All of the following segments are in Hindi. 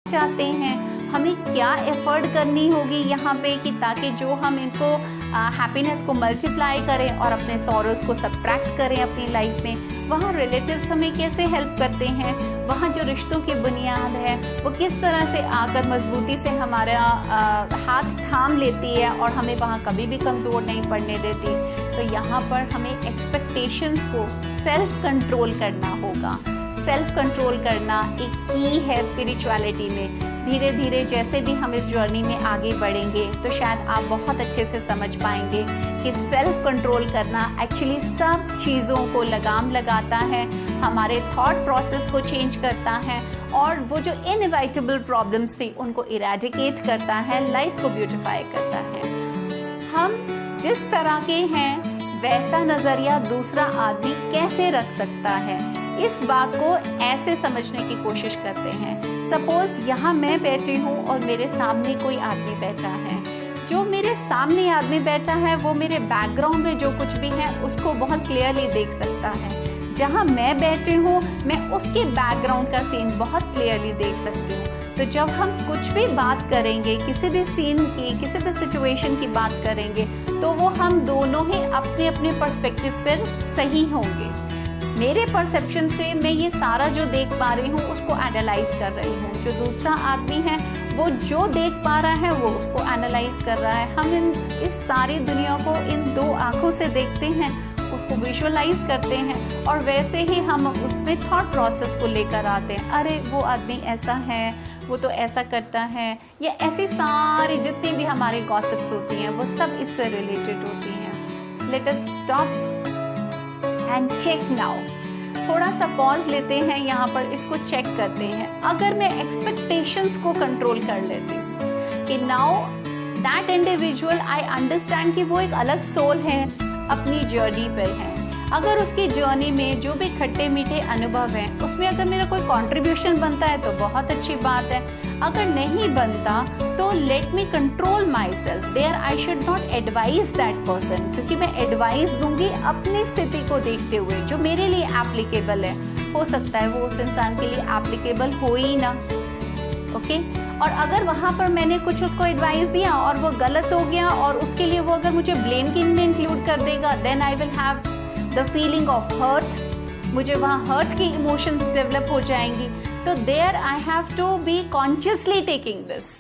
चाहते हैं, हमें क्या एफर्ट करनी होगी यहाँ पे कि ताकि जो हम इनको हैप्पीनेस को मल्टीप्लाई करें और अपने सॉरोज को सब्ट्रैक्ट करें अपनी लाइफ में। वहाँ रिलेटिव्स हमें कैसे हेल्प करते हैं, वहाँ जो रिश्तों की बुनियाद है वो किस तरह से आकर मजबूती से हमारा हाथ थाम लेती है और हमें वहाँ कभी भी कमज़ोर नहीं पड़ने देती। तो यहाँ पर हमें एक्सपेक्टेशंस को सेल्फ कंट्रोल करना होगा। सेल्फ कंट्रोल करना एक की है स्पिरिचुअलिटी में। धीरे धीरे जैसे भी हम इस जर्नी में आगे बढ़ेंगे तो शायद आप बहुत अच्छे से समझ पाएंगे कि सेल्फ कंट्रोल करना एक्चुअली सब चीज़ों को लगाम लगाता है, हमारे थॉट प्रोसेस को चेंज करता है और वो जो इनएविटेबल प्रॉब्लम्स थी उनको इरेडिकेट करता है, लाइफ को ब्यूटिफाई करता है। हम जिस तरह के हैं वैसा नज़रिया दूसरा आदमी कैसे रख सकता है, इस बात को ऐसे समझने की कोशिश करते हैं। सपोज यहाँ मैं बैठी हूँ और मेरे सामने कोई आदमी बैठा है। जो मेरे सामने आदमी बैठा है वो मेरे बैकग्राउंड में जो कुछ भी है उसको बहुत क्लियरली देख सकता है। जहाँ मैं बैठी हूँ मैं उसके बैकग्राउंड का सीन बहुत क्लियरली देख सकती हूँ। तो जब हम कुछ भी बात करेंगे, किसी भी सीन की, किसी भी सिचुएशन की बात करेंगे, तो वो हम दोनों ही अपने अपने पर्सपेक्टिव पर सही होंगे। मेरे परसेप्शन से मैं ये सारा जो देख पा रही हूँ उसको एनालाइज कर रही हूँ। जो दूसरा आदमी है वो जो देख पा रहा है वो उसको एनालाइज कर रहा है। हम इस सारी दुनिया को इन दो आँखों से देखते हैं, उस उसको विजुअलाइज करते हैं और वैसे ही हम उसमें थॉट प्रोसेस को लेकर आते हैं। अरे वो आदमी ऐसा है, वो तो ऐसा करता है, या ऐसी सारी जितनी भी हमारी गॉसिप्स होती हैं वो सब इससे रिलेटेड होती हैं। Let us stop and check now. थोड़ा सा पॉज लेते हैं, यहाँ पर इसको चेक करते हैं। अगर मैं एक्सपेक्टेशंस को कंट्रोल कर लेती हूँ कि now that individual I understand कि वो एक अलग सोल है, अपनी जर्नी पे है। अगर उसकी जर्नी में जो भी खट्टे मीठे अनुभव हैं उसमें अगर मेरा कोई कंट्रीब्यूशन बनता है तो बहुत अच्छी बात है। अगर नहीं बनता तो let me control myself. There I should not advise that person, क्योंकि मैं एडवाइस दूंगी अपनी स्थिति को देखते हुए जो मेरे लिए एप्लीकेबल है। हो सकता है वो उस इंसान के लिए एप्लीकेबल हो ही ना। ओके और अगर वहाँ पर मैंने कुछ उसको एडवाइस दिया और वो गलत हो गया और उसके लिए वो अगर मुझे ब्लेम किंग में इंक्लूड कर देगा, then I will have the feeling of hurt. मुझे वहाँ हर्ट की इमोशंस डेवलप हो जाएंगी। तो there I have to be consciously taking this.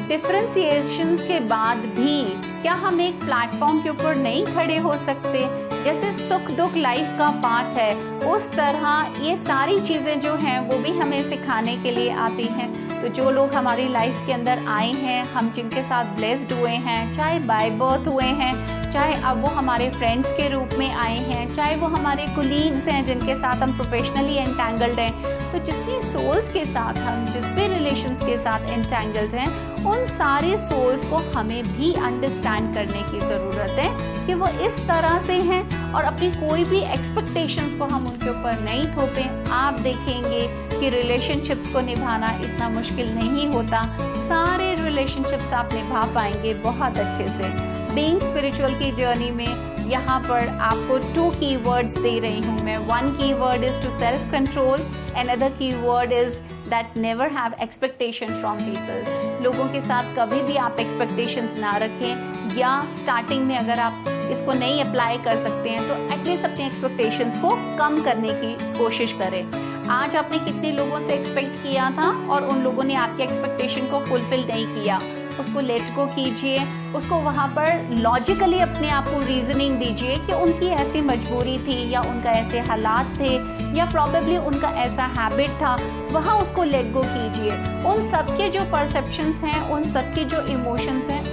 Differentiations के बाद भी क्या हम एक प्लेटफॉर्म के ऊपर नहीं खड़े हो सकते? जैसे सुख दुख लाइफ का पार्ट है, उस तरह ये सारी चीजें जो हैं वो भी हमें सिखाने के लिए आती हैं। तो जो लोग हमारी लाइफ के अंदर आए हैं, हम जिनके साथ ब्लेस्ड हुए हैं, चाहे बाय बर्थ हुए हैं, चाहे अब वो हमारे फ्रेंड्स के रूप में आए हैं, चाहे वो हमारे कोलीग्स हैं जिनके साथ हम प्रोफेशनली एंटैंगल्ड हैं, तो जितनी सोल्स के साथ हम जिस भी रिलेशंस के साथ एंटैंगल्ड हैं, उन सारे सोल्स को हमें भी अंडरस्टैंड करने की ज़रूरत है कि वो इस तरह से हैं और अपनी कोई भी एक्सपेक्टेशंस को हम उनके ऊपर नहीं थोपें। आप देखेंगे कि रिलेशनशिप्स को निभाना इतना मुश्किल नहीं होता। सारे रिलेशनशिप्स आप निभा पाएंगे बहुत अच्छे से। बीइंग स्पिरिचुअल की जर्नी में यहाँ पर आपको 2 कीवर्ड्स दे रही हूँ मैं। 1 keyword is to self control, another keyword is that never have expectation from people। लोगों के साथ कभी भी आप expectations ना रखें, या स्टार्टिंग में अगर आप इसको नहीं अप्लाई कर सकते हैं तो एटलीस्ट अपनी expectations को कम करने की कोशिश करें। आज आपने कितने लोगों से एक्सपेक्ट किया था और उन लोगों ने आपके एक्सपेक्टेशन को फुलफिल नहीं किया, उसको लेट गो कीजिए। उसको वहाँ पर लॉजिकली अपने आप को रीजनिंग दीजिए कि उनकी ऐसी मजबूरी थी या उनका ऐसे हालात थे या प्रॉबेबली उनका ऐसा हैबिट था, वहाँ उसको लेट गो कीजिए। उन सबके जो परसेप्शंस हैं, उन सबके जो इमोशंस हैं,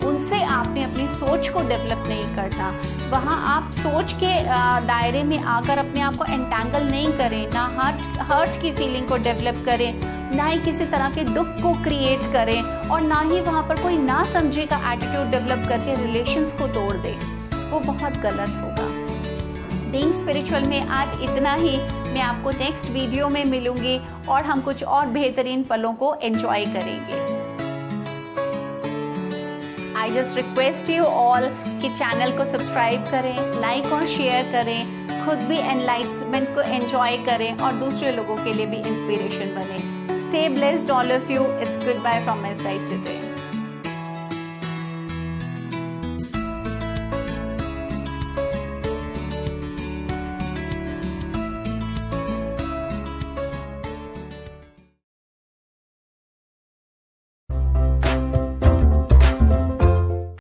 उनसे आपने अपनी सोच को डेवलप नहीं करना। वहाँ आप सोच के दायरे में आकर अपने आप को एंटैंगल नहीं करें, ना हर्ट की फीलिंग को डेवलप करें, ना ही किसी तरह के दुख को क्रिएट करें, और ना ही वहाँ पर कोई ना समझे का एटीट्यूड डेवलप करके रिलेशंस को तोड़ दें। वो बहुत गलत होगा। बीइंग स्पिरिचुअल में आज इतना ही। मैं आपको नेक्स्ट वीडियो में मिलूंगी और हम कुछ और बेहतरीन पलों को एंजॉय करेंगे। I just request you all कि चैनल को सब्सक्राइब करें, लाइक और शेयर करें, खुद भी एनलाइटमेंट को एंजॉय करें और दूसरे लोगों के लिए भी इंस्पिरेशन बने। Stay blessed all of you. It's goodbye from my side today.